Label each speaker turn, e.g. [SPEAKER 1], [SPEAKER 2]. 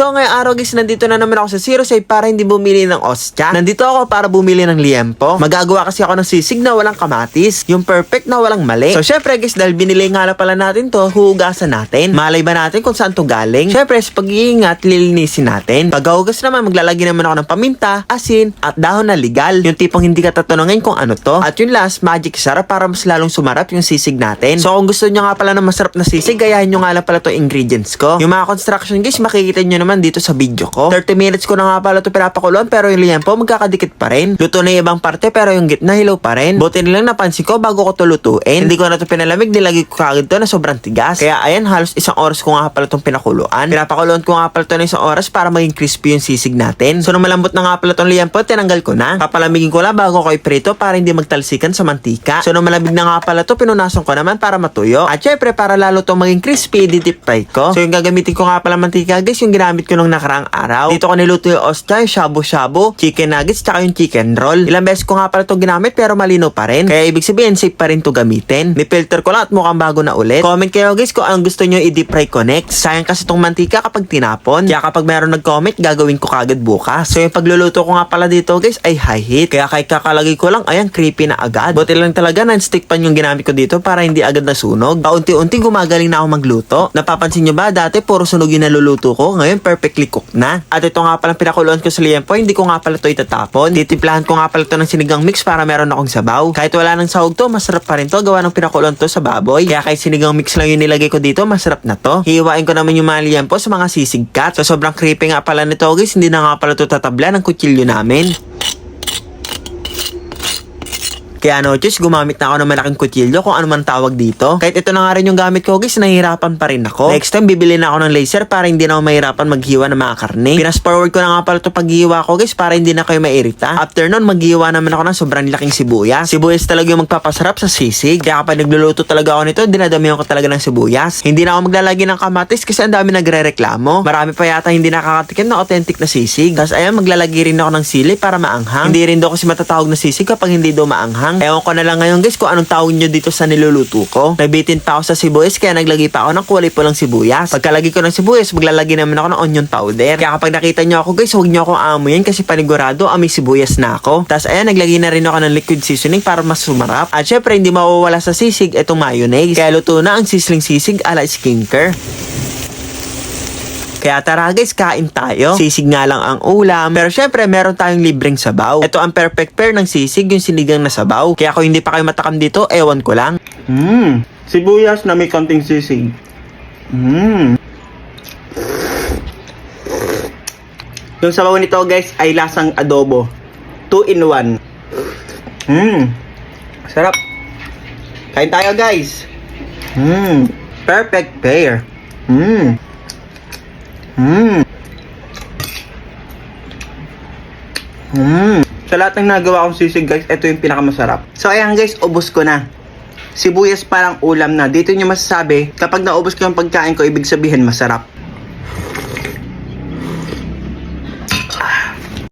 [SPEAKER 1] So ngayong araw guys, nandito na naman ako sa Zero Save para hindi bumili ng ostya. Nandito ako para bumili ng liempo. Magagawa kasi ako ng sisig na walang kamatis, yung perfect na walang mali. So syempre guys, dahil binili nga pala natin to, huhugasan natin. Malay ba natin kung saan to galing? Syempre sa pag-iingat, lilinisin natin. Paghuhugas naman, maglalagay naman ako ng paminta, asin, at dahon na legal. Yung tipong hindi ka tatanungin kung ano to. At yung last, magic sarap para mas lalong sumarap yung sisig natin. So kung gusto nyo nga pala ng masarap na sisig, gayahin nyo nga lang pala to ingredients ko. Yung mga construction guys, makikita nyo naman dito sa video ko. 30 minutes ko na nga pala to pinapakuluan, pero yung liempo magkakadikit pa rin. Luto na yung ibang parte pero yung gitna hilaw pa rin. Buti nilang napansin ko bago ko to lutuin. Hindi ko na to pinalamig, nilagay ko kagad to na sobrang tigas. Kaya ayan, halos isang oras ko nga pala tong pinakuluan. Pinapakuluan ko nga pala to na isang oras para maging crispy yung sisig natin. So nung malambot na nga pala tong liempo, tinanggal ko na. Papalamigin ko lang bago ko iprito para hindi magtalsikan sa mantika. So nung malamig na nga pala to, pinunasan ko naman para matuyo. At syempre para lalo to maging crispy, di-deep fry ko. So yung gagamitin ko nga pala mantika guys, yung ginamit ko nung nakaraang araw. Dito ko niluto yung ostya, yung shabu-shabu, chicken nuggets, tsaka yung chicken roll. Ilang beses ko nga pala to ginamit pero malino pa rin. Kaya ibig sabihin safe pa rin to gamitin. Ni-filter ko lang at mukhang bago na ulit. Comment kayo guys kung anong gusto nyo i-deep fry ko next. Sayang kasi tong mantika kapag tinapon. Kaya kapag meron nag-comment, gagawin ko kagad bukas. So yung pagluluto ko nga pala dito guys ay high heat. Kaya kahit kakalagay ko lang, ayan, creepy na agad. Buti lang talaga non-stick pan yung ginamit ko dito para hindi agad nasunog. Paunti-unti gumagaling na ako magluto. Napapansin nyo ba, dati puro sunog yung naluluto ko. Ngayon perfectly cooked na. At ito nga pala pinakuluan ko sa liempo, hindi ko nga pala to itatapon. Titimplahan ko nga pala to ng sinigang mix para meron akong sabaw. Kahit wala ng sahog to, masarap pa rin to. Gawa ng pinakuluan to sa baboy. Kaya kahit sinigang mix lang yung nilagay ko dito, masarap na to. Hihiwain ko naman yung mga liempo sa mga sisig cut. So sobrang creepy nga pala nito guys, hindi na nga pala to tatabla ng kutsilyo namin. Kaya no, just gumamit na ako ng malaking kutsilyo kung ano man tawag dito. Kahit ito na nga rin yung gamit ko guys, nahihirapan pa rin ako. Next time, bibili na ako ng laser para hindi na ako mahirapan maghiwa ng mga karne. Pinas forward ko na nga pala ito paghiwa ko guys para hindi na kayo mairita. After nun, maghiwa naman ako ng sobrang laking sibuyas. Sibuyas talaga yung magpapasarap sa sisig. Kaya kapag nagluluto talaga ako nito, dinadamihan ko talaga ng sibuyas. Hindi na ako maglalagay ng kamatis kasi ang dami nagre-reklamo. Marami pa yata hindi nakakatikim na authentic na sisig. Tapos ayan, maglalagay rin ako ng sili para maanghang. Hindi rin daw kasi matatawag na sisig kapag hindi daw maanghang. Ewan ko na lang ngayon guys kung anong tawag nyo dito sa niluluto ko. Nabitin pa ako sa sibuyas kaya naglagay pa ako ng kulay pulang sibuyas. Pagkalagay ko ng sibuyas, maglalagay naman ako ng onion powder. Kaya kapag nakita nyo ako guys, huwag nyo akong aamuyin kasi panigurado amoy sibuyas na ako. Tapos ayan, naglagay na rin ako ng liquid seasoning para mas sumarap. At syempre hindi mawawala sa sisig itong mayonnaise. Kaya luto na ang sisling sisig ala skinker. Kaya tara guys, kain tayo. Sisig nga lang ang ulam. Pero syempre, meron tayong libreng sabaw. Ito ang perfect pair ng sisig, yung sinigang na sabaw. Kaya kung hindi pa kayo matakam dito, ewan ko lang. Sibuyas na may konting sisig. Yung sabaw nito guys ay lasang adobo. 2 in 1. Sarap. Kain tayo guys. Perfect pair. Sa lahat ng nagawa kong sisig guys, ito yung pinakamasarap. So ayan guys, ubos ko na. Sibuyas parang ulam na. Dito nyo masasabi, kapag naubos ko yung pagkain ko, ibig sabihin masarap.